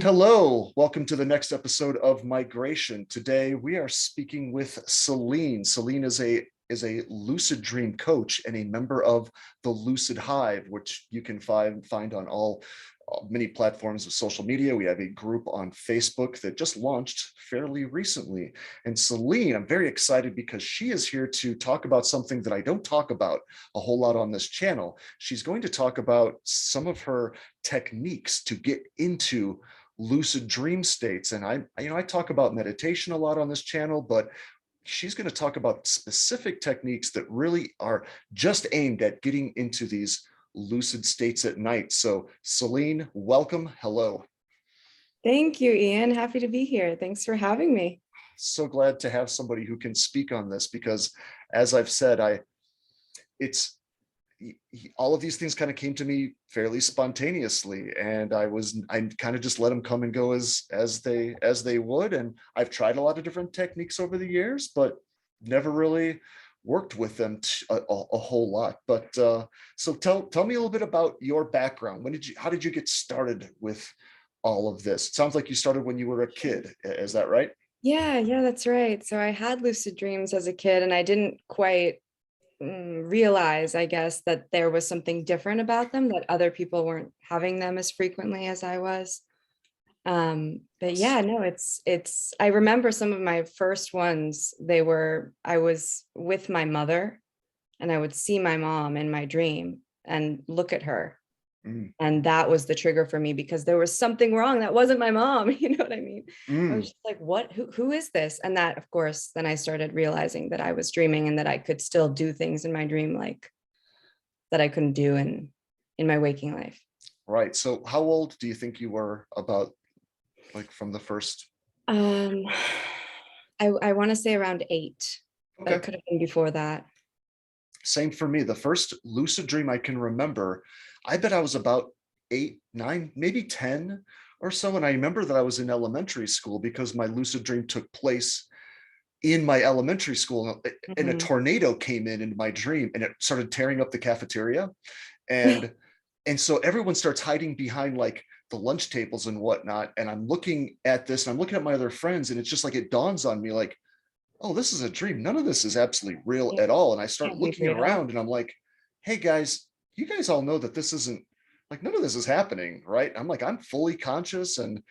And hello, welcome to the next episode of Migration. Today we are speaking with Celine. Celine is a lucid dream coach and a member of the Lucid Hive, which you can find on all many platforms of social media. We have a group on Facebook that just launched fairly recently. And Celine, I'm very excited because she is here to talk about something that I don't talk about a whole lot on this channel. She's going to talk about some of her techniques to get into lucid dream states. And I talk about meditation a lot on this channel, but she's going to talk about specific techniques that really are just aimed at getting into these lucid states at night. So Celine, welcome. Hello. Thank you, Ian. Happy to be here. Thanks for having me. So glad to have somebody who can speak on this because, as I've said, all of these things kind of came to me fairly spontaneously, and I kind of just let them come and go as they would. And I've tried a lot of different techniques over the years, but never really worked with them a whole lot. But so tell me a little bit about your background. How did you get started with all of this? It sounds like you started when you were a kid. Is that right? Yeah, that's right. So I had lucid dreams as a kid, and I didn't quite realize, I guess, that there was something different about them, that other people weren't having them as frequently as I was. But yeah, no, it's I remember some of my first ones. I was with my mother, and I would see my mom in my dream and look at her. And that was the trigger for me, because there was something wrong. That wasn't my mom. You know what I mean? I was just like, what, who is this? And that, of course, then I started realizing that I was dreaming and that I could still do things in my dream, like that I couldn't do in my waking life. Right. So how old do you think you were, about, like, from the first? I want to say around 8, but Okay. it could have been before that. Same for me. The first lucid dream I can remember, I bet I was about 8, 9, maybe 10 or so. And I remember that I was in elementary school because my lucid dream took place in my elementary school, and a tornado came into my dream and it started tearing up the cafeteria. And so everyone starts hiding behind, like, the lunch tables and whatnot. And I'm looking at this and I'm looking at my other friends, and it's just like it dawns on me, like, oh, this is a dream. None of this is absolutely real at all. And I start looking around and I'm like, hey guys, you guys all know that this isn't, like, none of this is happening, right? I'm like, I'm fully conscious. And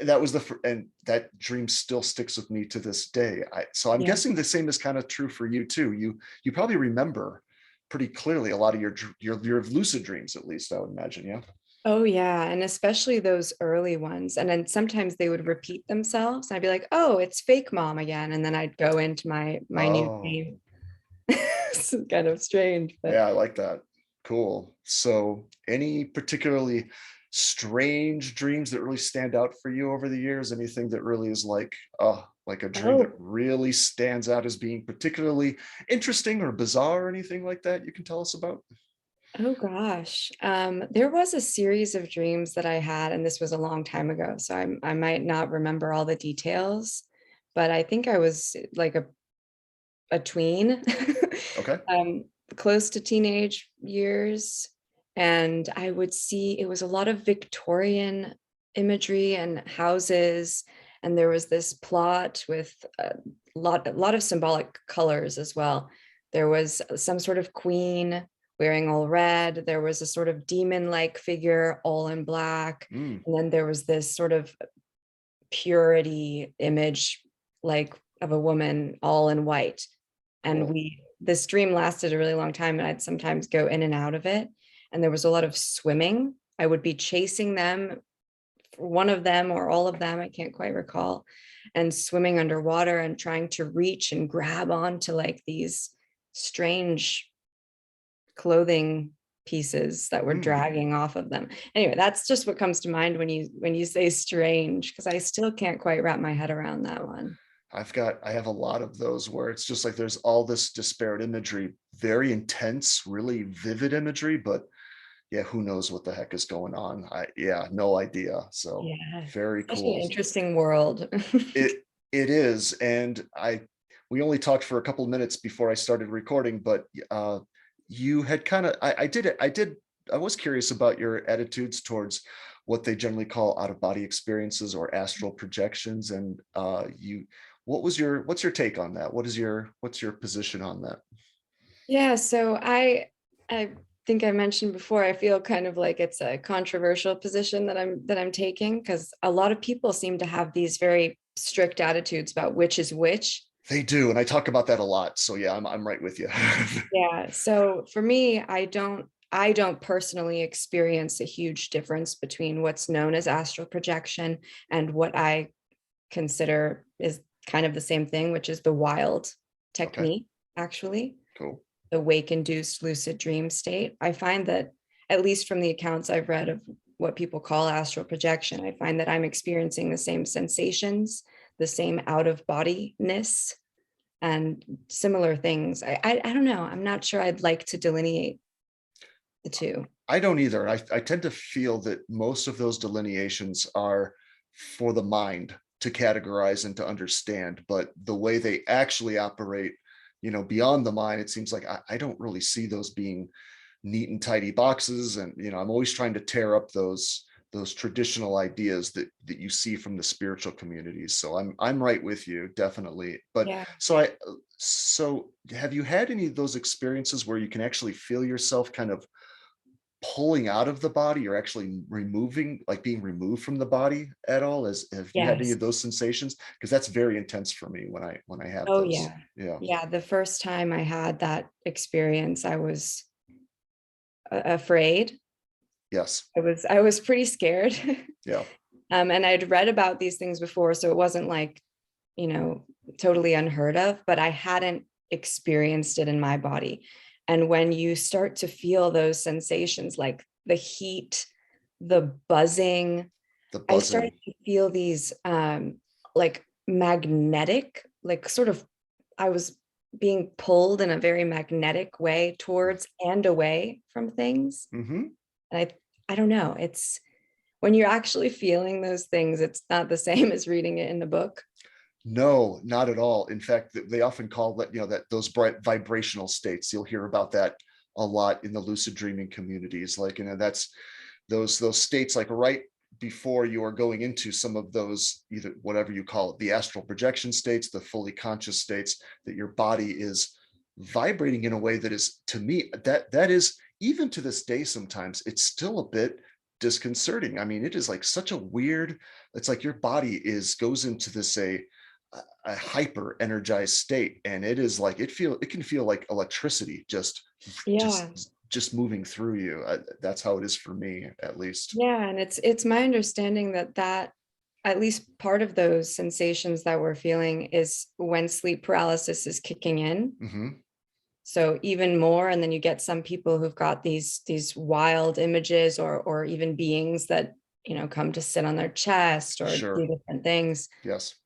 that was and that dream still sticks with me to this day. So I'm guessing the same is kind of true for you too. You probably remember pretty clearly a lot of your lucid dreams, at least I would imagine. Yeah. Oh yeah, and especially those early ones. And then sometimes they would repeat themselves. I'd be like, "Oh, it's fake mom again." And then I'd go into my new Oh, dream. It's kind of strange, but yeah, I like that. Cool. So, any particularly strange dreams that really stand out for you over the years? Anything that really is like a dream that oh, really stands out as being particularly interesting or bizarre, or anything like that you can tell us about? oh gosh. There was a series of dreams that I had, and this was a long time ago, so I might not remember all the details, but I think I was like a tween, Okay. um, close to teenage years. And I would see it was a lot of Victorian imagery and houses. And there was this plot with a lot of symbolic colors as well. There was some sort of queen wearing all red. There was a sort of demon-like figure all in black. Mm. And then there was this sort of purity image, like of a woman all in white. And Cool. this dream lasted a really long time, and I'd sometimes go in and out of it. And there was a lot of swimming. I would be chasing them, one of them or all of them, I can't quite recall, and swimming underwater and trying to reach and grab onto like these strange clothing pieces that were Mm. dragging off of them. Anyway, that's just what comes to mind when you say strange, because I still can't quite wrap my head around that one. I have a lot of those where it's just like there's all this disparate imagery, very intense, really vivid imagery, but yeah, who knows what the heck is going on? Yeah, no idea. So Yeah, very such an cool. interesting world. It is, and we only talked for a couple of minutes before I started recording, but you had kind of I was curious about your attitudes towards what they generally call out of body experiences or astral projections. And what's your take on that? What's your position on that? Yeah, so I think I mentioned before, I feel kind of like it's a controversial position that I'm taking, because a lot of people seem to have these very strict attitudes about which is which. They do, and I talk about that a lot. So yeah, I'm right with you. Yeah, so for me, I don't personally experience a huge difference between what's known as astral projection and what I consider is kind of the same thing, which is the wild Okay, technique, actually. cool. The wake induced lucid dream state. I find that, at least from the accounts I've read of what people call astral projection, I find that I'm experiencing the same sensations, the same out of bodiness, and similar things. I don't know. I'm not sure I'd like to delineate the two. I don't either. I tend to feel that most of those delineations are for the mind to categorize and to understand, but the way they actually operate, beyond the mind, it seems like I don't really see those being neat and tidy boxes. And I'm always trying to tear up those traditional ideas that you see from the spiritual communities. So I'm right with you, definitely. But Yeah. so have you had any of those experiences where you can actually feel yourself kind of pulling out of the body, or actually removing, like being removed from the body at all? Have you had any Yes. of those sensations? Because that's very intense for me when I have Oh, those. yeah. Yeah. Yeah. The first time I had that experience, I was afraid. Yes. I was pretty scared. Yeah. And I'd read about these things before, so it wasn't like, you know, totally unheard of, but I hadn't experienced it in my body. And when you start to feel those sensations, like the heat, the buzzing, The I started buzzing. to feel these like magnetic, like sort of, I was being pulled in a very magnetic way towards and away from things. Hmm. And I don't know, it's when you're actually feeling those things, it's not the same as reading it in the book. No, not at all. In fact, they often call that, that those bright vibrational states. You'll hear about that a lot in the lucid dreaming communities. Like, that's those states, like right before you are going into some of those, either whatever you call it, the astral projection states, the fully conscious states, that your body is vibrating in a way that is, to me, that is, even to this day, sometimes it's still a bit disconcerting. I mean, it is like such a weird, it's like your body goes into this a hyper energized state, and it is like it can feel like electricity Yeah. just moving through you. That's how it is for me, at least. Yeah, and it's my understanding that at least part of those sensations that we're feeling is when sleep paralysis is kicking in. Hmm. So even more, and then you get some people who've got these wild images, or even beings that, come to sit on their chest or do Sure. different things. Yes.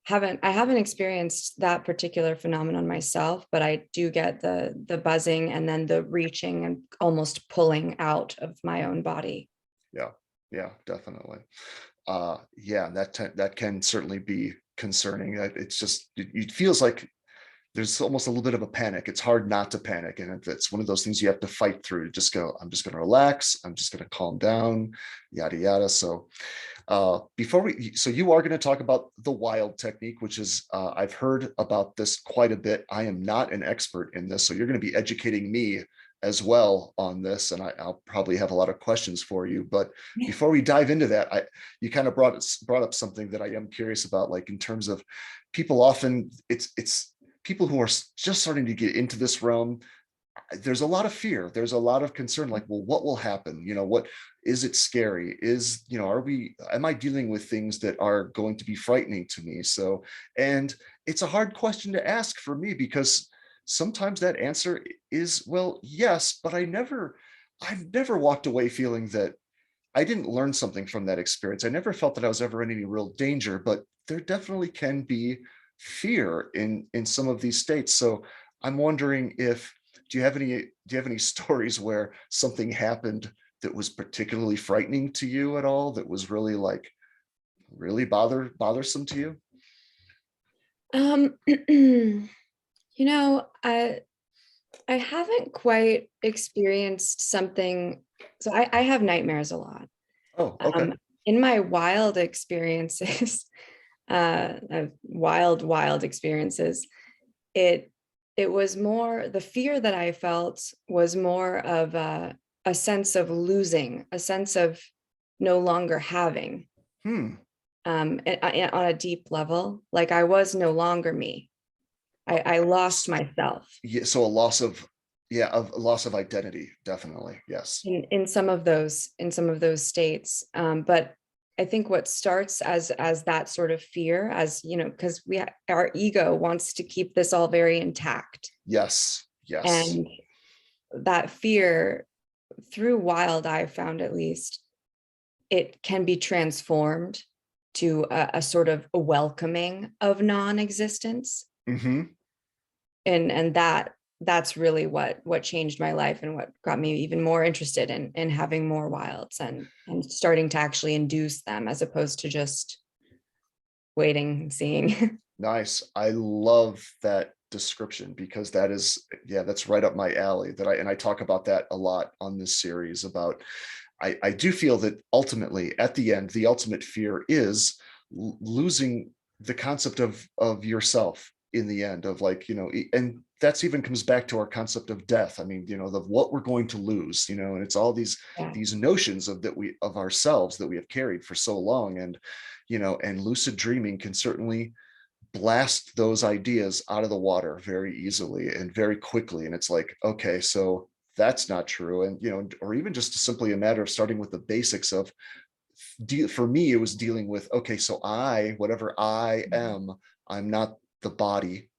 I haven't experienced that particular phenomenon myself, but I do get the buzzing and then the reaching and almost pulling out of my own body. Yeah. Yeah, definitely. Yeah, that can certainly be concerning. It's just, it feels like there's almost a little bit of a panic. It's hard not to panic, and it's one of those things you have to fight through. Just go, I'm just going to relax, I'm just going to calm down, yada yada. So so you are going to talk about the wild technique, which is, I've heard about this quite a bit. I am not an expert in this, so you're going to be educating me as well on this, and I'll probably have a lot of questions for you. But before we dive into that, you kind of brought up something that I am curious about, like in terms of people. Often it's people who are just starting to get into this realm. There's a lot of fear, there's a lot of concern, like, well, what will happen? What is it scary? Am I dealing with things that are going to be frightening to me? So, and it's a hard question to ask for me, because sometimes that answer is, well, yes, but I've never walked away feeling that I didn't learn something from that experience. I never felt that I was ever in any real danger, but there definitely can be fear in some of these states. So I'm wondering, if do you have any stories where something happened that was particularly frightening to you at all, that was really, like, really bothersome to you? You know, I haven't quite experienced something. So I have nightmares a lot. Oh, okay. Um, in my wild experiences, wild experiences, it it was more, the fear that I felt was more of a sense of losing, a sense of no longer having, Hmm. on a deep level. Like I was no longer me. I lost myself Yeah, so a loss of, yeah, of a loss of identity, definitely. Yes. in some of those states. But I think what starts as that sort of fear, as you know, because our ego wants to keep this all very intact, Yes. Yes. and that fear, through wild, I've found at least, it can be transformed to a sort of a welcoming of non-existence. Mm-hmm. And that's really what changed my life and what got me even more interested in having more wilds and starting to actually induce them as opposed to just waiting and seeing. Nice. I love that description because that is, yeah, that's right up my alley. And I talk about that a lot on this series about, I do feel that ultimately at the end, the ultimate fear is losing the concept of yourself in the end, of like, and that's even comes back to our concept of death. I mean, the what we're going to lose, and it's all Yeah, these notions of ourselves that we have carried for so long. And and lucid dreaming can certainly blast those ideas out of the water very easily and very quickly. And it's like, okay, so that's not true. And, or even just simply a matter of starting with the basics of, for me, it was dealing with, okay, so whatever I am, I'm not the body,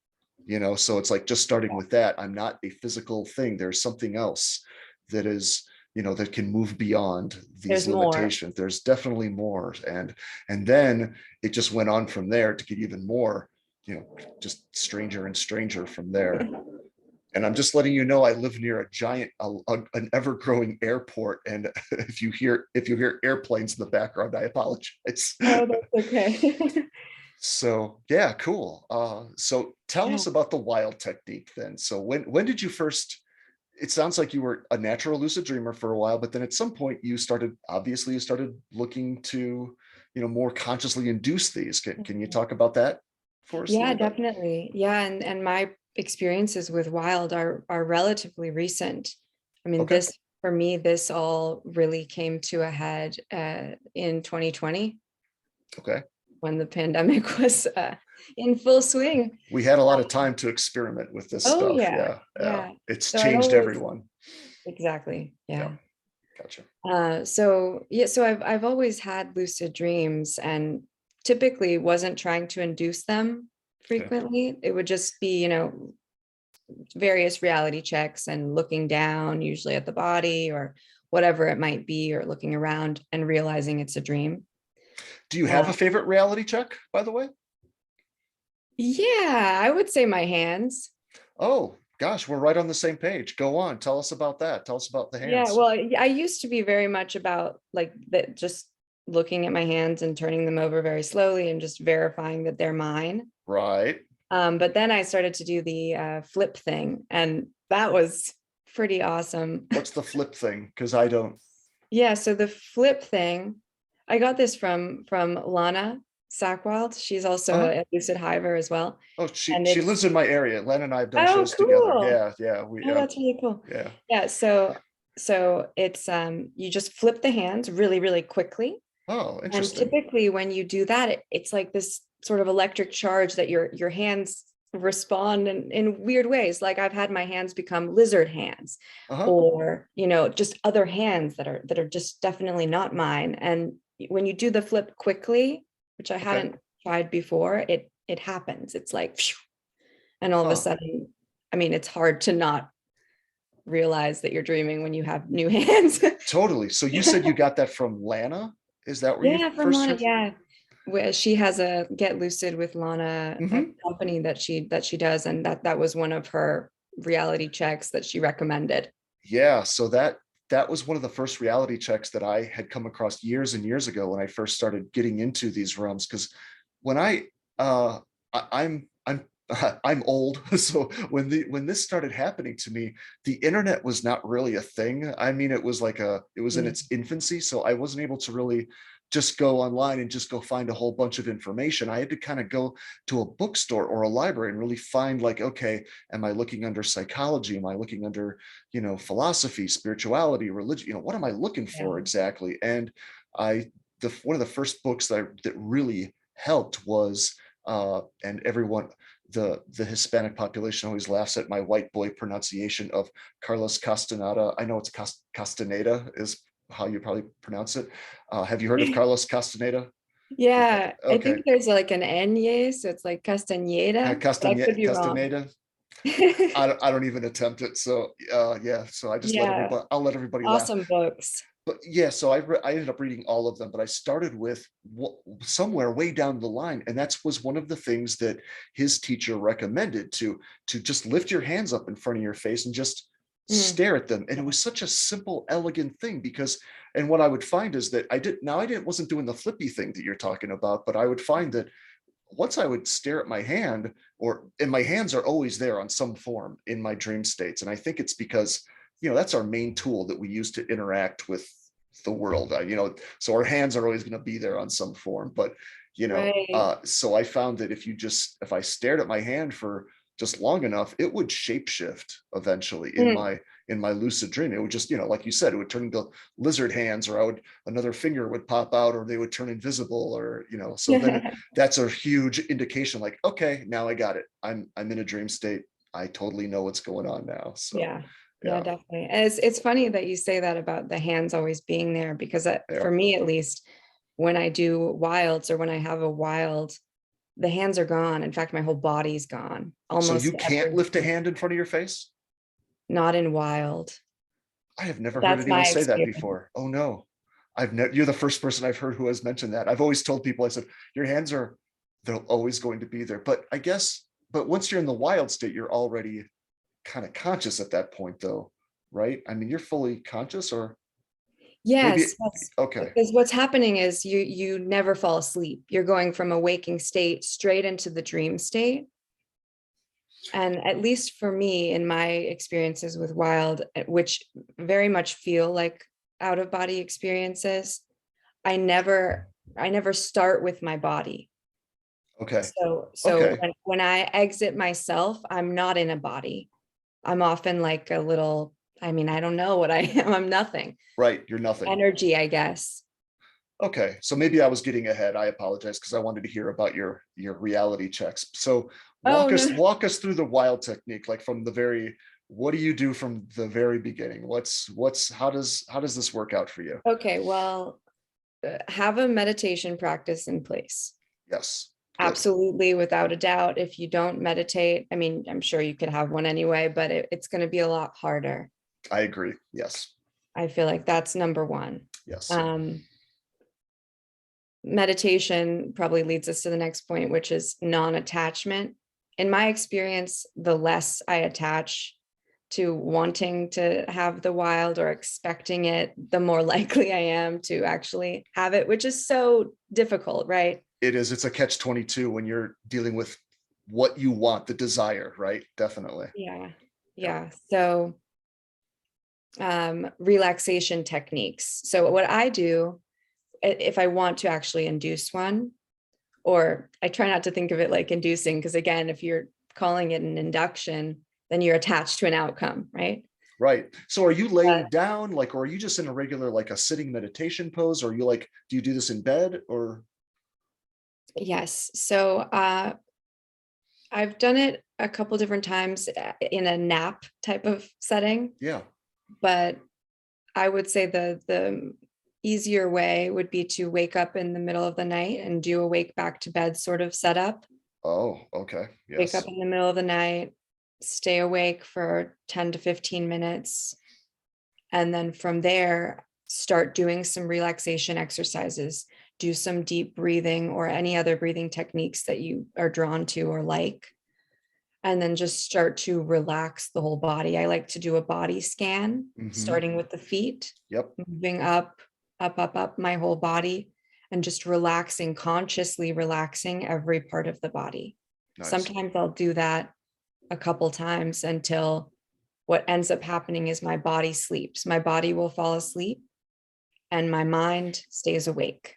so it's like just starting with that. I'm not a physical thing. There's something else that is, that can move beyond these there's more. limitations. There's definitely more. And then it just went on from there to get even more, just stranger and stranger from there. And I'm just letting you know, I live near a giant, an ever-growing airport, and if you hear airplanes in the background, I apologize. Oh, that's okay. So yeah, cool. So tell Yeah. us about the wild technique then. So when did you first? It sounds like you were a natural lucid dreamer for a while, but then at some point you started looking to, more consciously induce these. Can you talk about that for us a Yeah, little bit? definitely. Yeah, and my experiences with wild are relatively recent. I mean, Okay. this for me, this all really came to a head in 2020 Okay. when the pandemic was in full swing. We had a lot of time to experiment with this Oh stuff. yeah, Yeah. Yeah. yeah. It's So I'd changed always, everyone. exactly, Yeah. yeah. Gotcha. So yeah, so I've always had lucid dreams and typically wasn't trying to induce them Okay. frequently. It would just be, various reality checks and looking down, usually at the body or whatever it might be, or looking around and realizing it's a dream. Do you have Uh, a favorite reality check, by the way? yeah, I would say my hands. Oh, gosh, we're right on the same page. Go on. Tell us about that. Tell us about the Yeah, hands. well, I used to be very much about like that, just looking at my hands and turning them over very slowly and just verifying that they're mine. Right. But then I started to do the flip thing, and that was pretty awesome. What's the flip thing? Because I don't. Yeah, so the flip thing, I got this from Lana Sackwald. She's also Uh-huh. a lucid hiver as well. Oh, she And she it's, lives in my area. Len and I have done oh, shows together. cool. Yeah, yeah. We Oh, that's really cool. yeah. Yeah, so it's you just flip the hands really, really quickly. Oh, And interesting. typically when you do that, it's like this sort of electric charge that your hands respond in weird ways. Like I've had my hands become lizard hands, Uh-huh. or just other hands that are just definitely not mine. And when you do the flip quickly, which I Okay. hadn't tried before, it happens. It's like phew, and all of a Huh. sudden, I mean, it's hard to not realize that you're dreaming when you have new hands. Totally. So you said you got that from Lana? Is that where you Yeah, from first Lana. heard? Yeah, where she has a Get Lucid with Lana Mm-hmm. company that she does, and that was one of her reality checks that she recommended. Yeah. So that was one of the first reality checks that I had come across years and years ago when I first started getting into these realms. Because when I I'm I'm old, so when this started happening to me, the internet was not really a thing. I mean, it was in Mm, its infancy, so I wasn't able to really just go online and just go find a whole bunch of information. I had to kind of go to a bookstore or a library and really find like, okay, am I looking under psychology? Am I looking under, philosophy, spirituality, religion? What am I looking yeah. for exactly? And I the one of the first books that really helped was and everyone the Hispanic population always laughs at my white boy pronunciation of Carlos Castaneda. I know it's Castaneda is how you probably pronounce it. Have you heard of Carlos Castaneda? Yeah, I Okay, think there's like an Nye, so it's like Castañeda, but I could be wrong. Castaneda. I don't even attempt it. So yeah, so I just let Yeah, everybody. I'll let everybody laugh. awesome books. But yeah, so I ended up reading all of them, but I started with somewhere way down the line, and that was one of the things that his teacher recommended to just lift your hands up in front of your face and just Mm, stare at them. And it yeah. was such a simple, elegant thing because, and what I would find is that I didn't wasn't doing the flippy thing that you're talking about, but I would find that once I would stare at my hand, and my hands are always there on some form in my dream states. And I think it's because, that's our main tool that we use to interact with the world. So our hands are always going to be there on some form. But, Right. so I found that if I stared at my hand for just long enough, it would shapeshift eventually Mm. in my lucid dream. It would just, like you said, it would turn into lizard hands, or another finger would pop out, or they would turn invisible, or, so then that's a huge indication like, okay, now I got it. I'm in a dream state. I totally know what's going on now. So Yeah, yeah, yeah, definitely. And it's funny that you say that about the hands always being there because yeah. for me at least, when I do wilds or when I have a wild, the hands are gone. In fact, my whole body's gone So you almost can't every, lift a hand in front of your face? not in wild. I have never heard That's anyone my say that experience. before. Oh no. You're the first person I've heard who has mentioned that. I've always told people, I said, your hands they're always going to be there. But I guess, but once you're in the wild state, you're already kind of conscious at that point though, right? I mean, you're fully conscious, or maybe, Yes, yes. okay. Because what's happening is you never fall asleep. You're going from a waking state straight into the dream state. And at least for me, in my experiences with wild, which very much feel like out of body experiences, I never start with my body. Okay. So Okay. when I exit myself, I'm not in a body. I'm often like a little, I mean, I don't know what I am. I'm nothing. Right. You're nothing. Energy, I guess. Okay, so maybe I was getting ahead. I apologize because I wanted to hear about your reality checks. So Oh no. walk us through the wild technique, like from the very, what do you do from the very beginning? How does this work out for you? Okay, well, have a meditation practice in place. Yes, good. Absolutely, without a doubt. If you don't meditate, I mean, I'm sure you could have one anyway, but it's going to be a lot harder. I agree. Yes, I feel like that's number one. yes. Um, Meditation probably leads us to the next point, which is non-attachment. In my experience, the less I attach to wanting to have the wild or expecting it, the more likely I am to actually have it, which is so difficult, right? It is. It's a catch 22 when you're dealing with what you want, the desire, right? Definitely. Yeah. Yeah. Yeah. So relaxation techniques. So what I do, if I want to actually induce one, or I try not to think of it like inducing, because again, if you're calling it an induction, then you're attached to an outcome, right? Right. So are you But laying down, like, or are you just in a regular, like a sitting meditation pose? Or are you like, do you do this in bed or? yes, so I've done it a couple different times in a nap type of setting, Yeah. but I would say the easier way would be to wake up in the middle of the night and do a wake back to bed sort of setup. Oh, okay. Wake up Yes. in the middle of the night, stay awake for 10 to 15 minutes, and then from there, start doing some relaxation exercises, do some deep breathing or any other breathing techniques that you are drawn to or like. And then just start to relax the whole body. I like to do a body scan, Hmm. starting with the feet, Yep. moving up my whole body, and just relaxing, consciously relaxing every part of the body. Nice. Sometimes I'll do that a couple times until what ends up happening is my body sleeps. My body will fall asleep and my mind stays awake.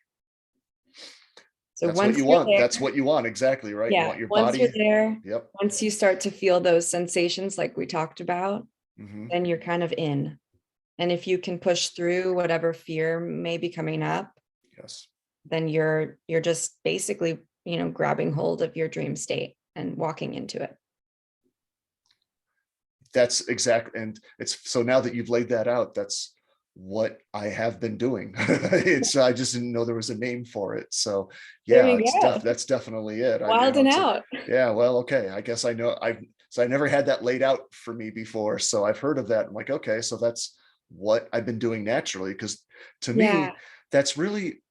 So That's what once you you're want. That's there, what you want. Exactly, right? You yeah, want your once you're body. there, Yep. once you start to feel those sensations like we talked about, Hmm. then you're kind of in. And if you can push through whatever fear may be coming up, Yes. then you're just basically, grabbing hold of your dream state and walking into it. That's exact. And it's so now that you've laid that out, that's what I have been doing. It's I just didn't know there was a name for it. So There yeah, you go. that's definitely it. Wilding It's like, out. yeah, well, okay. I guess I know I never had that laid out for me before. So I've heard of that. I'm like, okay, so that's what I've been doing naturally. Because to Yeah. me, that's really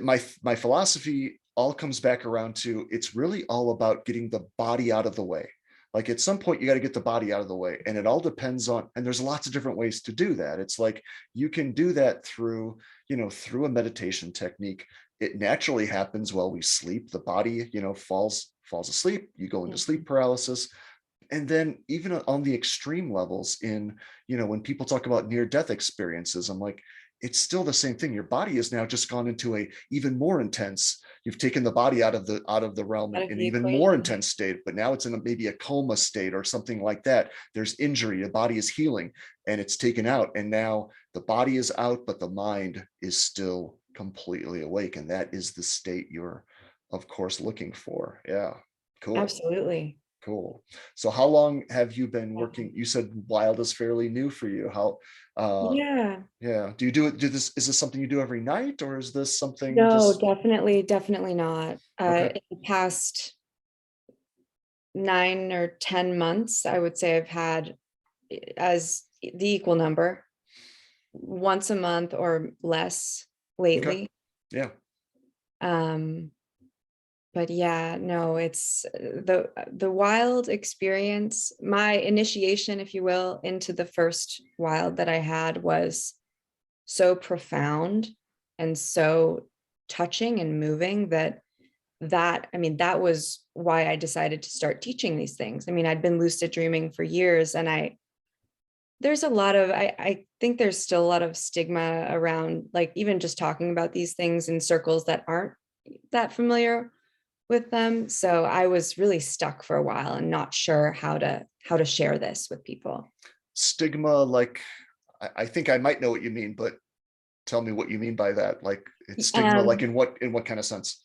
my philosophy all comes back around to it's really all about getting the body out of the way. Like at some point you got to get the body out of the way, and it all depends on, and there's lots of different ways to do that. It's like you can do that through, through a meditation technique. It naturally happens while we sleep. The body, falls asleep, you go into sleep Mhm. paralysis. And then even on the extreme levels in, when people talk about near death experiences, I'm like, it's still the same thing. Your body has now just gone into a even more intense, you've taken the body out of the realm Out in of an the even more equation. intense state, but now it's in maybe a coma state or something like that. There's injury, the body is healing, and it's taken out, and now the body is out but the mind is still completely awake, and that is the state you're of course looking for. Yeah. Cool. Absolutely. Cool. So how long have you been working? You said wild is fairly new for you. Uh, Yeah. yeah. Do you do it? Is this something you do every night, or is this something No, just definitely not. okay? In the past 9 or 10 months, I would say I've had as the equal number once a month or less Okay. lately. Yeah. Um, but yeah, no, it's the wild experience. My initiation, if you will, into the first wild that I had was so profound and so touching and moving that was why I decided to start teaching these things. I mean, I'd been lucid dreaming for years, and there's a lot of I think there's still a lot of stigma around, like, even just talking about these things in circles that aren't that familiar with them. So I was really stuck for a while and not sure how to share this with people. Stigma, like I think I might know what you mean, but tell me what you mean by that. Like it's stigma, like Um, in what kind of sense?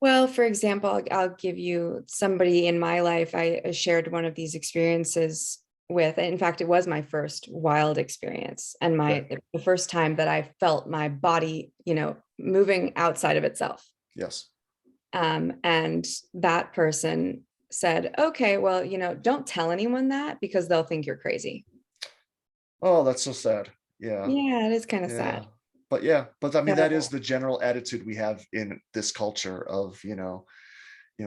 well, for example, I'll give you somebody in my life I shared one of these experiences with. In fact, it was my first wild experience and Okay. the first time that I felt my body, moving outside of itself. Yes. And that person said, okay, well, don't tell anyone that because they'll think you're crazy. Oh, that's so sad. Yeah. Yeah, it is kind of Yeah. sad. But I mean, that is So the general attitude we have in this culture of,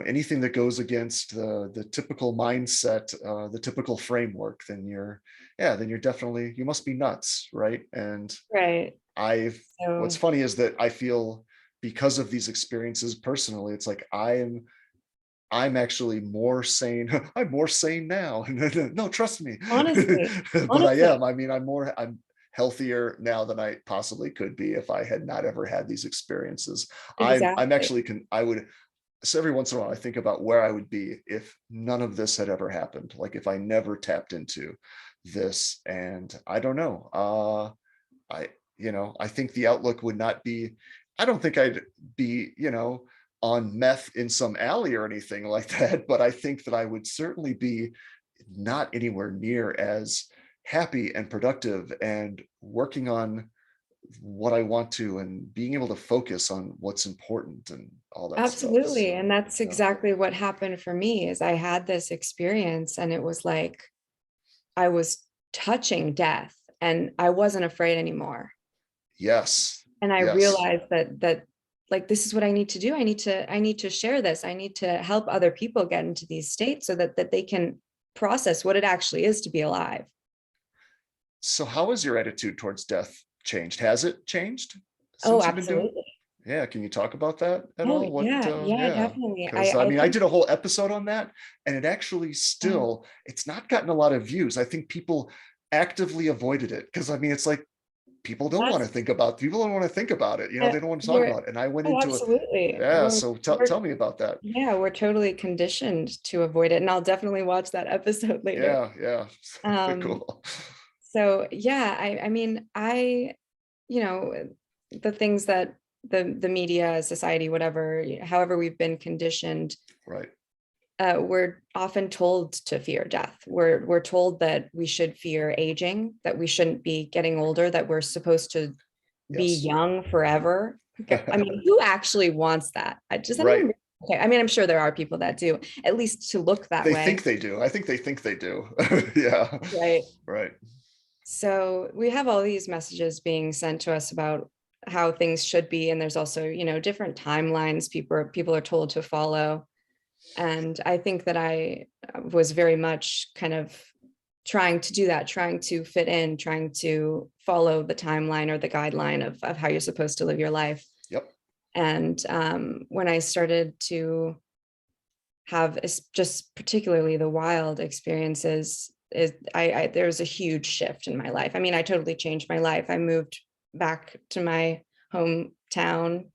anything that goes against the typical mindset, the typical framework, then you're definitely, you must be nuts, right? And right. I've what's So funny is that I feel because of these experiences personally, it's like I'm actually more sane. I'm more sane now. No, trust me. honestly, But I honestly, am. I mean, I'm healthier now than I possibly could be if I had not ever had these experiences. I'm exactly. actually I would, so every once in a while I think about where I would be if none of this had ever happened. Like if I never tapped into this, and I don't know. I I think the outlook would not be, I don't think I'd be, on meth in some alley or anything like that, but I think that I would certainly be not anywhere near as happy and productive and working on what I want to and being able to focus on what's important and all that stuff. Absolutely. And So, that's yeah. exactly what happened for me is I had this experience and it was like I was touching death and I wasn't afraid anymore. Yes. And I Yes. realized that like this is what I need to do. I need to share this. I need to help other people get into these states so that they can process what it actually is to be alive. So how has your attitude towards death changed? Has it changed Oh, since you've been doing? absolutely. Yeah, can you talk about that at Oh, all? What, yeah, yeah, yeah, definitely. because I I mean, I think did a whole episode on that, and it actually uh, still, it's not gotten a lot of views. I think people actively avoided it because I mean, it's like that's people don't want to think about it. You know, uh, they don't want to talk we're about it. And I went oh, into it. absolutely. Yeah. So tell We're me about that. yeah, we're totally conditioned to avoid it, and I'll definitely watch that episode later. Yeah. Yeah. Um, Cool. so yeah, I mean, you know, the things that the media, society, whatever, however we've been conditioned, Right. we're often told to fear death. We're told that we should fear aging, that we shouldn't be getting older, that we're supposed to be Yes. young forever. Okay. I mean, who actually wants that? Does Right. anyone? Okay, I mean, I'm sure there are people that do, at least to look that They way, think they do. I think they think they do. Yeah. right? Right. So we have all these messages being sent to us about how things should be, and there's also, different timelines people are told to follow. And I think that I was very much kind of trying to do that, trying to fit in, trying to follow the timeline or the guideline of how you're supposed to live your life. Yep. And when I started to have just particularly the wild experiences, there was a huge shift in my life. I mean, I totally changed my life. I moved back to my hometown.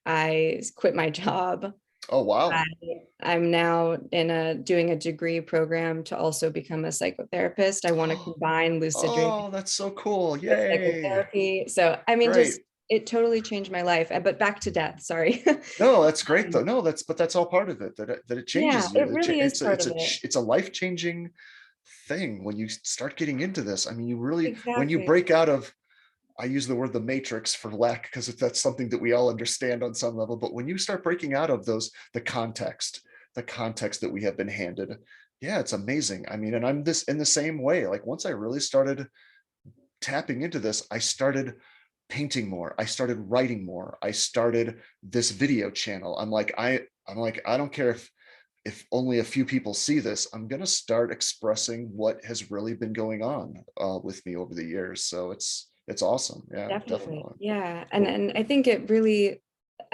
I quit my job. Oh, I, wow. I'm now doing a degree program to also become a psychotherapist. I want to combine lucid dreaming Oh, that's so cool. with Yay. psychotherapy. So, I mean, Great. just it totally changed my life. But back to death, sorry. No, that's great though. Um, No, but that's all part of it, that it yeah, changes you. it really is part It's of it. it's a life-changing thing when you start getting into this. I mean, you really, when you Exactly. break out of, I use the word the matrix for lack, because that's something that we all understand on some level, but when you start breaking out of those, the context that we have been handed, yeah, it's amazing. I mean, and I'm this in the same way. Like once I really started tapping into this, I started painting more. I started writing more. I started this video channel. I'm like, I don't care if only a few people see this. I'm gonna start expressing what has really been going on with me over the years. So it's awesome. Yeah, Definitely. definitely. Yeah. And Cool. and I think it really,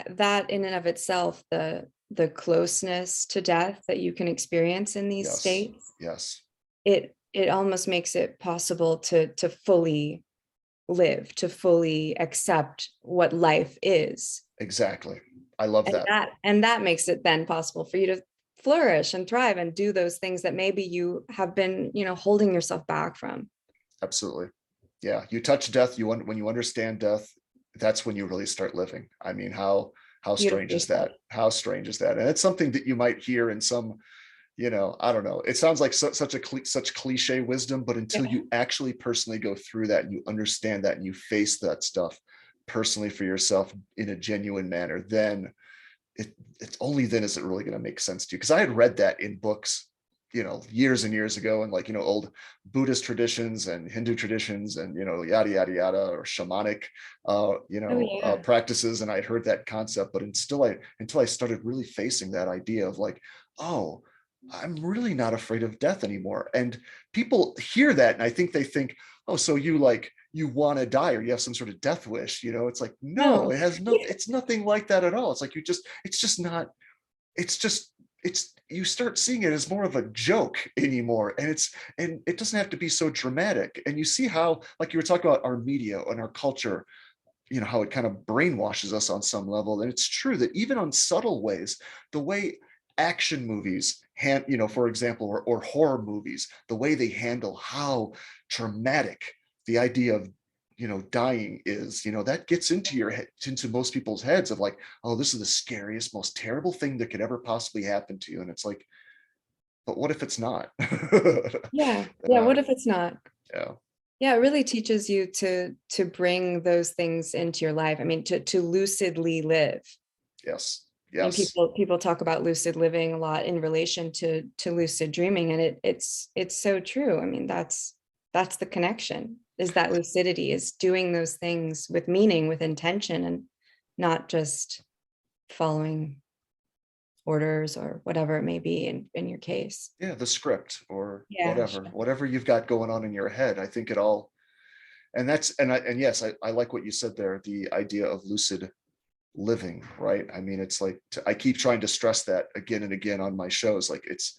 that in and of itself, the closeness to death that you can experience in these Yes. states, Yes. it almost makes it possible to fully live, to fully accept what life is. Exactly. I love And that. that makes it then possible for you to flourish and thrive and do those things that maybe you have been, holding yourself back from. Absolutely. Yeah. You touch death, when you understand death, that's when you really start living. I mean, how strange Beautifully is said. that? How strange is that? And it's something that you might hear in some, I don't know. It sounds like such cliche wisdom, but until Yeah. you actually personally go through that and you understand that and you face that stuff personally for yourself in a genuine manner, then it's only then is it really going to make sense to you. Because I had read that in books, years and years ago, and like, old Buddhist traditions and Hindu traditions and yada yada yada, or shamanic Oh yeah. practices, and I'd heard that concept, but until I started really facing that idea of like, oh, I'm really not afraid of death anymore. And people hear that and I think they think, oh, so you want to die or you have some sort of death wish. It's like, no, No. it's nothing like that at all. It's like it's just not, it's just, you start seeing it as more of a joke anymore. And it doesn't have to be so dramatic. And you see how, like you were talking about our media and our culture, how it kind of brainwashes us on some level. And it's true that even on subtle ways, the way action movies for example, or horror movies, the way they handle how traumatic the idea of dying is, that gets into your head, into most people's heads of like, oh, this is the scariest, most terrible thing that could ever possibly happen to you. And it's like, but what if it's not? Yeah. Yeah. Yeah. What if it's not? Yeah. Yeah, it really teaches you to bring those things into your life. I mean, to lucidly live. Yes. I mean, Yes. people talk about lucid living a lot in relation to lucid dreaming, and it's so true. I mean, that's the connection, is that lucidity is doing those things with meaning, with intention, and not just following orders or whatever it may be in your case. Yeah, the script or Yeah, whatever you've got going on in your head. I think it all, and yes, I like what you said there, the idea of lucid living, right? I mean, it's like, I keep trying to stress that again and again on my shows. Like, it's,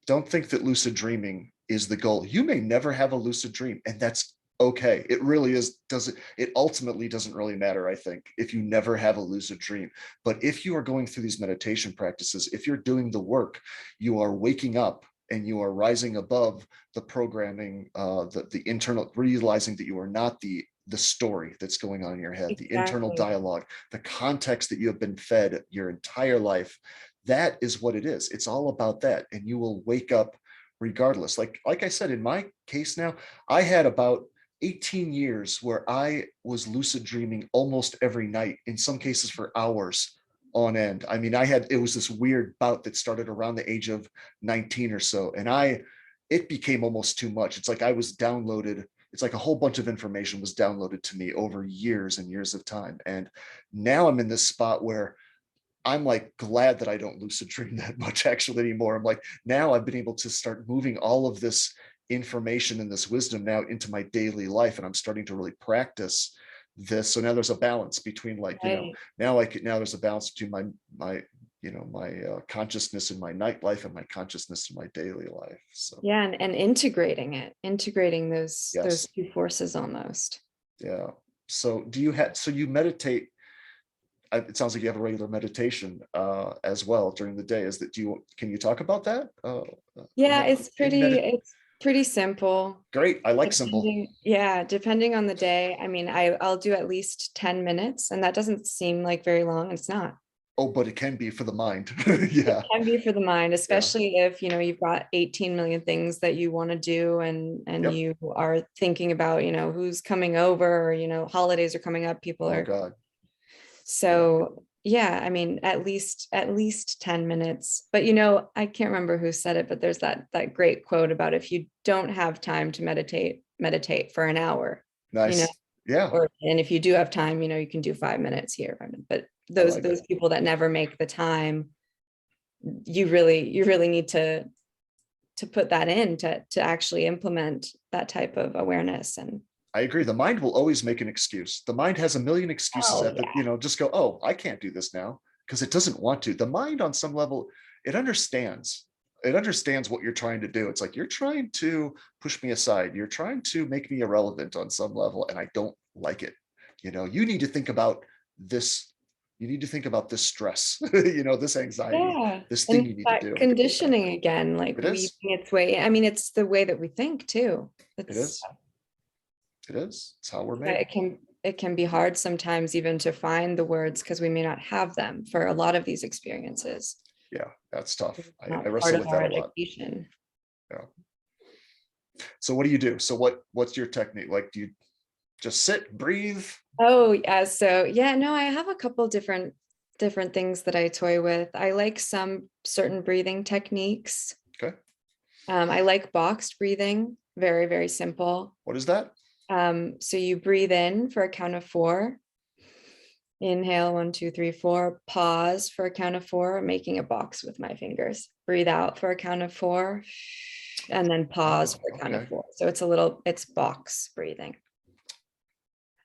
don't think that lucid dreaming is the goal. You may never have a lucid dream, and that's okay. It really is, doesn't, it ultimately doesn't really matter, I think, if you never have a lucid dream. But if you are going through these meditation practices, if you're doing the work, you are waking up and you are rising above the programming, the internal, realizing that you are not the story that's going on in your head, the internal Exactly. dialogue, the context that you have been fed your entire life. That is what it is. It's all about that. And you will wake up regardless. Like I said, in my case now, I had about 18 years where I was lucid dreaming almost every night, in some cases for hours on end. I mean, it was this weird bout that started around the age of 19 or so. And it became almost too much. It's like I was downloaded. It's like a whole bunch of information was downloaded to me over years and years of time. And now I'm in this spot where I'm like glad that I don't lucid dream that much actually anymore. I'm like, now I've been able to start moving all of this information and this wisdom now into my daily life. And I'm starting to really practice this. So now there's a balance between, like, Right. now there's a balance between my consciousness in my nightlife and my consciousness in my daily life. So Yeah, and integrating those yes. two forces almost. Yeah. So you meditate, it sounds like you have a regular meditation as well during the day. Can you talk about that? Yeah, it's pretty simple. Great. I like simple. Depending on the day. I mean, I'll do at least 10 minutes, and that doesn't seem like very long. It's not. Oh, but it can be for the mind. It Yeah. can be for the mind, Yeah. especially if, you've got 18 million things that you want to do, and Yep. you are thinking about, who's coming over, or, holidays are coming up, people Oh are. God. Yeah. So yeah, I mean, at least 10 minutes. But I can't remember who said it, but there's that great quote about, if you don't have time to meditate for an hour, you know, Nice. Yeah. and if you do have time, you can do 5 minutes here. 5 minutes. But I those like it. those people that never make the time, you really need to put that in to actually implement that type of awareness. And I agree. The mind will always make an excuse. The mind has a million excuses oh at yeah, just go, oh, I can't do this now, because it doesn't want to. The mind on some level, it understands. It understands what you're trying to do. It's like, you're trying to push me aside. You're trying to make me irrelevant on some level, and I don't like it. You need to think about this. You need to think about this stress, this anxiety, yeah. this thing And you need to that do. Yeah, conditioning again, like it weaving is. its way. I mean, it's the way that we think too. It It's is. It is. It's how we're that made. it can be hard sometimes even to find the words, because we may not have them for a lot of these experiences. Yeah, that's tough. I Not part wrestle of with our that a lot. education. Yeah. So what do you do? So what's your technique? Like, do you just sit, breathe? Oh yeah, so yeah, no, I have a couple different things that I toy with. I like some certain breathing techniques. Okay. I like boxed breathing, very, very simple. What is that? So you breathe in for a count of 4. Inhale, 1, 2, 3, 4. Pause for a count of 4, making a box with my fingers. Breathe out for a count of 4, and then pause Oh, for a count of okay. 4. So it's box breathing.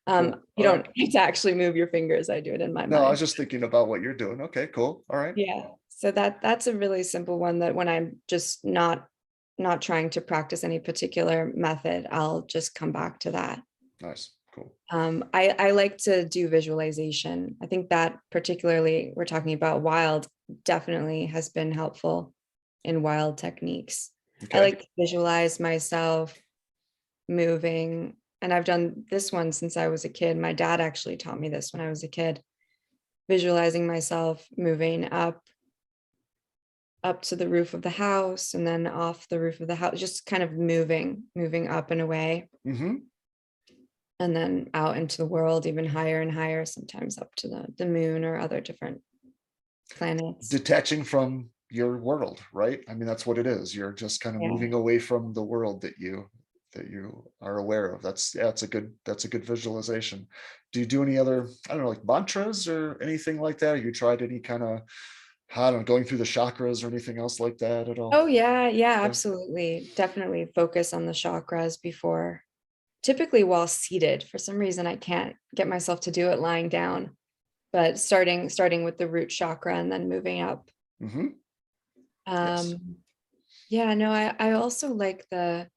Cool. You All right. don't need to actually move your fingers. I do it in my No, I mind. was just thinking about what you're doing. Okay, cool. All right. Yeah. So that's a really simple one, that when I'm just not trying to practice any particular method, I'll just come back to that. Nice. Cool. I like to do visualization. I think that, particularly we're talking about wild, definitely has been helpful in wild techniques. I Okay. like to visualize myself moving, and I've done this one since I was a kid. My dad actually taught me this when I was a kid, visualizing myself moving up to the roof of the house, and then off the roof of the house, just kind of moving up and away, Mm-hmm. and then out into the world, even higher and higher, sometimes up to the moon or other different planets. Detaching from your world, right? I mean, that's what it is. You're just kind of Yeah. moving away from the world that you are aware of. That's a good visualization. Do you do any other, I don't know, like mantras or anything like that? Have you tried any kind of, I don't know, going through the chakras or anything else like that at all? Oh yeah, yeah, Yeah. absolutely. Definitely focus on the chakras before, typically while seated. For some reason, I can't get myself to do it lying down, but starting with the root chakra and then moving up. Hmm. Yes. Yeah, no, I also like the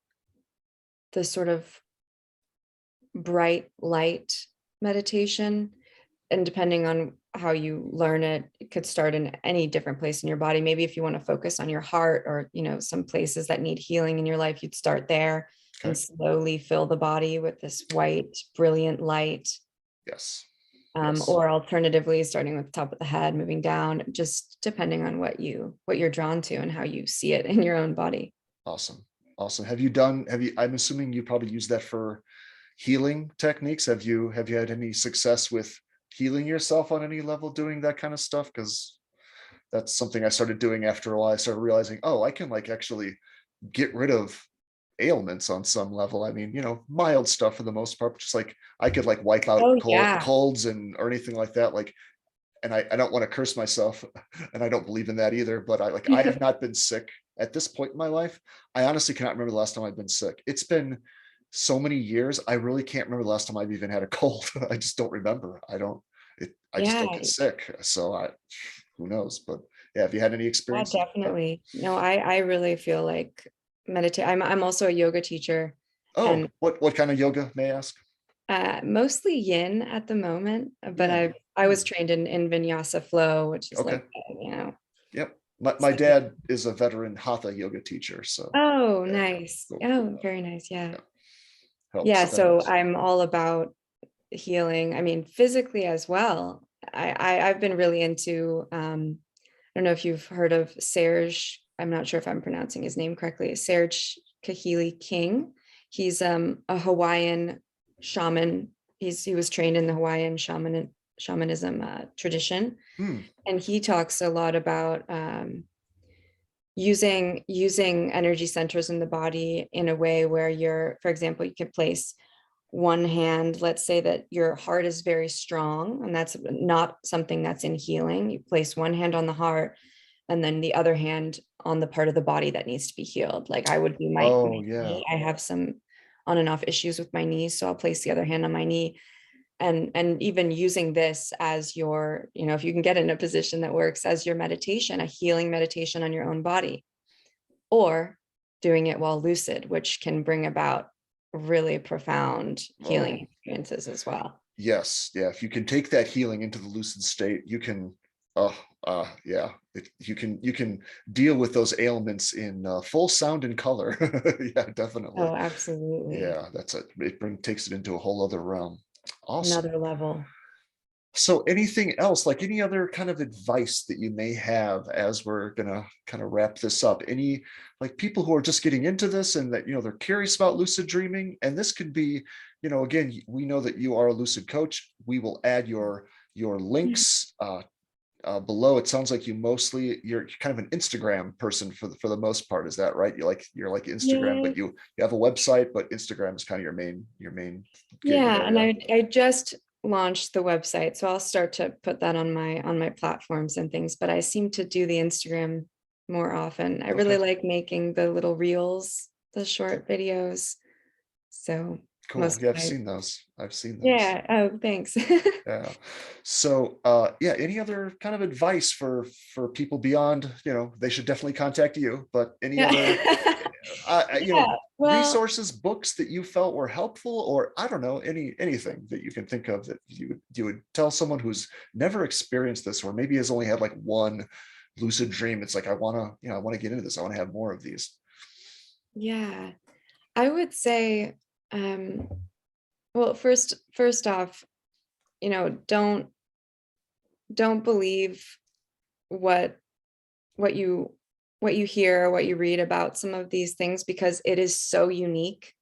sort of bright light meditation, and depending on how you learn it, it could start in any different place in your body. Maybe if you want to focus on your heart, or some places that need healing in your life, you'd start there and Okay. slowly fill the body with this white brilliant light. Yes. Yes. Or alternatively, starting with the top of the head, moving down, just depending on what you're drawn to and how you see it in your own body. Awesome. Awesome. Have you, I'm assuming you probably use that for healing techniques. Have you had any success with healing yourself on any level doing that kind of stuff? Because that's something I started doing after a while. I started realizing, oh, I can like actually get rid of ailments on some level. I mean, mild stuff for the most part, but just like I could like wipe out Oh yeah. colds and or anything like that. Like, and I don't want to curse myself, and I don't believe in that either, but I have not been sick at this point in my life. I honestly cannot remember the last time I've been sick. It's been so many years. I really can't remember the last time I've even had a cold. I just don't remember. I just don't Yeah, get sick. So who knows? But yeah, have you had any yeah, experience? definitely. No, I really feel like meditate. I'm also a yoga teacher, Oh, and what kind of yoga, may I ask? mostly yin at the moment. But Yin. I was Hmm. trained in Vinyasa flow, which is Okay. like you know. Yep. My So, dad is a veteran hatha yoga teacher, so oh, yeah. nice. Cool. Oh, very nice. Yeah, Yeah. yeah. Helps. That So helps. I'm all about healing. I mean, physically as well. I've been really into. I don't know if you've heard of Serge. I'm not sure if I'm pronouncing his name correctly. Serge Kahili King. He's a Hawaiian shaman. He was trained in the Hawaiian shamanism tradition, Hmm. and he talks a lot about using energy centers in the body in a way where for example, you could place one hand. Let's say that your heart is very strong, and that's not something that's in healing. You place one hand on the heart, and then the other hand on the part of the body that needs to be healed. Like I would do Oh my yeah. knee. I have some on and off issues with my knees, so I'll place the other hand on my knee. And even using this as your, if you can get in a position that works as your meditation, a healing meditation on your own body, or doing it while lucid, which can bring about really profound Oh healing experiences as well. yes. Yeah. If you can take that healing into the lucid state, you can. Oh, yeah. You can deal with those ailments in full sound and color. Yeah, definitely. Oh, absolutely. Yeah, takes it into a whole other realm. Awesome. Another level. So anything else, like any other kind of advice that you may have as we're gonna kind of wrap this up? Any like people who are just getting into this and that they're curious about lucid dreaming, and this could be, again, we know that you are a lucid coach. We will add your links below. It sounds like you're kind of an Instagram person for the most part. Is that right? You're like Instagram, Yeah. but you have a website, but Instagram is kind of your main gig Yeah. there. And Yeah. I just launched the website. So I'll start to put that on my platforms and things, but I seem to do the Instagram more often. I really Okay. like making the little reels, the short videos. So Cool. most Yeah, of I've my seen those. I've seen those. yeah. Oh, thanks. Yeah. So, yeah, any other kind of advice for people beyond, they should definitely contact you, but any other, Yeah. uh, uh, you know, Yeah. Well, resources, books that you felt were helpful, or I don't know, anything that you can think of that you would tell someone who's never experienced this, or maybe has only had like one lucid dream. It's like, I want to get into this. I want to have more of these. yeah. I would say, um, well, first off, don't believe what what you what you hear or what you read about some of these things, because it is so unique.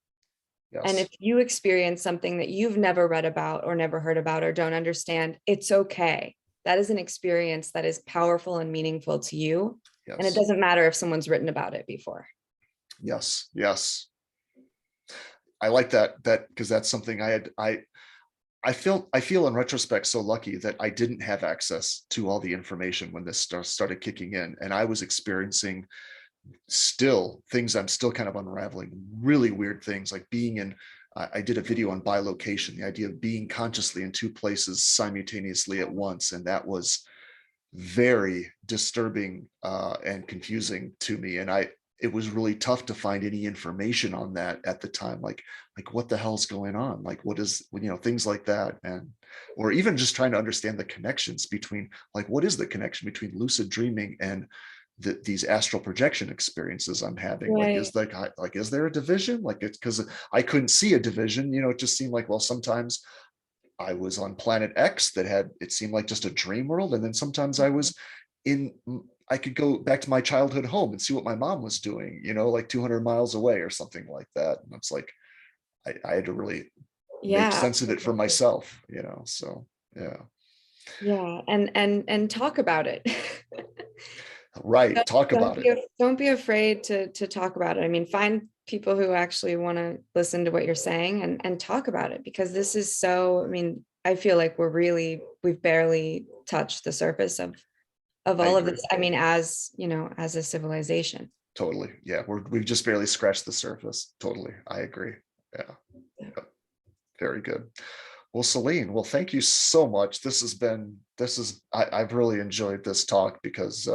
And if Yes. you experience something that you've never read about or never heard about or don't understand, it's okay. That is an experience that is powerful and meaningful to you. And it Yes. doesn't matter if someone's written about it before. Yes. Yes. I like that because that's something I feel in retrospect so lucky that I didn't have access to all the information when this started kicking in, and I was experiencing still things I'm still kind of unraveling, really weird things like being in I did a video on bilocation, the idea of being consciously in two places simultaneously at once. And that was very disturbing and confusing to me. And it was really tough to find any information on that at the time. Like what the hell's going on? Like what is, things like that. And, or even just trying to understand the connections between, like, what is the connection between lucid dreaming and these astral projection experiences I'm having? Like, Right. is there a division? Like, it's because I couldn't see a division, it just seemed like, well, sometimes I was on planet X that had, it seemed like just a dream world. And then sometimes I was in, I could go back to my childhood home and see what my mom was doing, like 200 miles away or something like that. And it's like, I had to really make Yeah, sense of it for absolutely. myself, so yeah. Yeah, and talk about it. Right. Talk about it. Don't be afraid to talk about it. I mean, find people who actually want to listen to what you're saying and talk about it, because this is so, I mean, I feel like we've barely touched the surface of I all of agree. this. I mean, as you know, as a civilization. Totally. Yeah. We've just barely scratched the surface. Totally. I agree. Yeah. Yeah. Yep. Very good. Well, Celine, well, thank you so much. I've really enjoyed this talk because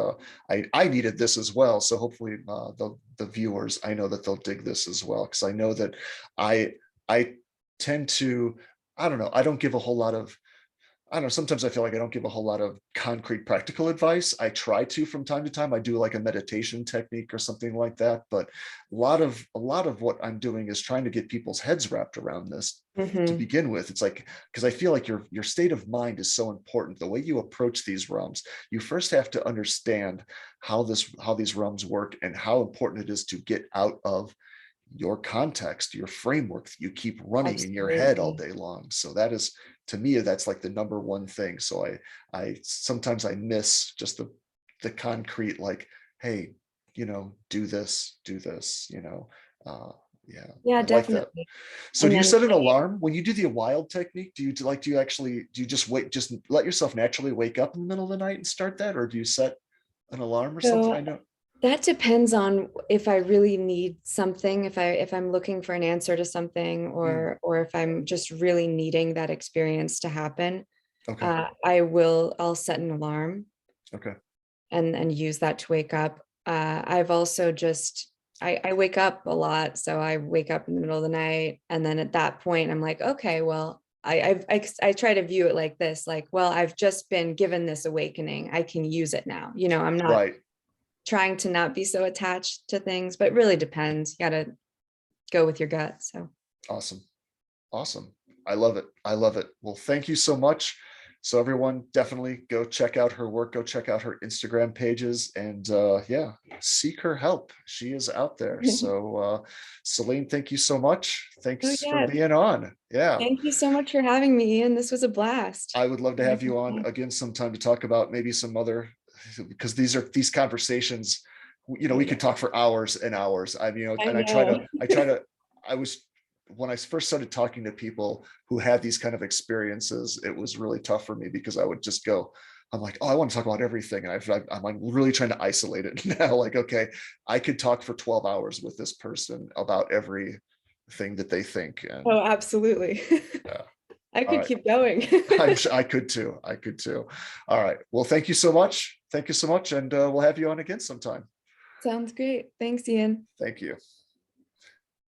I needed this as well. So hopefully the viewers, I know that they'll dig this as well, because I know that I I tend to, I don't know, I don't give a whole lot of, I don't know, sometimes I feel like I don't give a whole lot of concrete practical advice. I try to from time to time. I do like a meditation technique or something like that, but a lot of what I'm doing is trying to get people's heads wrapped around this to Mhm. begin with. It's like, because I feel like your state of mind is so important. The way you approach these realms, you first have to understand how these realms work and how important it is to get out of your context, your framework that you keep running in your head all Absolutely. day long. So that is, to me, that's like the number one thing. So I sometimes I miss just the concrete, like, hey, do this, uh, yeah, Yeah, I like that. definitely. So And do you then set an alarm when you do the wild technique? Do you just wait, just let yourself naturally wake up in the middle of the night and start that? Or do you set an alarm or something? so I know. that depends on if I really need something, if I'm looking for an answer to something, Mm, or if I'm just really needing that experience to happen. okay. I'll set an alarm Okay. and use that to wake up. I've also just I wake up a lot, so I wake up in the middle of the night, and then at that point, I'm like, okay, well, I try to view it like this, like, well, I've just been given this awakening. I can use it now. I'm not Right. trying to not be so attached to things, but it really depends. You got to go with your gut. So, Awesome. Awesome. I love it. I love it. Well, thank you so much. So everyone, definitely go check out her work, go check out her Instagram pages, and yeah, seek her help. She is out there. So Celine, thank you so much. oh Thanks for yeah, being on. Yeah. thank you so much for having me, Ian. This was a blast. I would love to have you on again sometime to talk about maybe some other, because these conversations, we could talk for hours and hours. I And know. I was, when I first started talking to people who had these kind of experiences, it was really tough for me because I would just go, I'm like, oh, I want to talk about everything. And I'm like really trying to isolate it now. Like, okay, I could talk for 12 hours with this person about everything that they think. And Oh, absolutely. yeah. I All could right. keep going. I'm sure I could too. I could too. All right. Well, thank you so much. Thank you so much. And we'll have you on again sometime. Sounds great. Thanks, Ian. Thank you.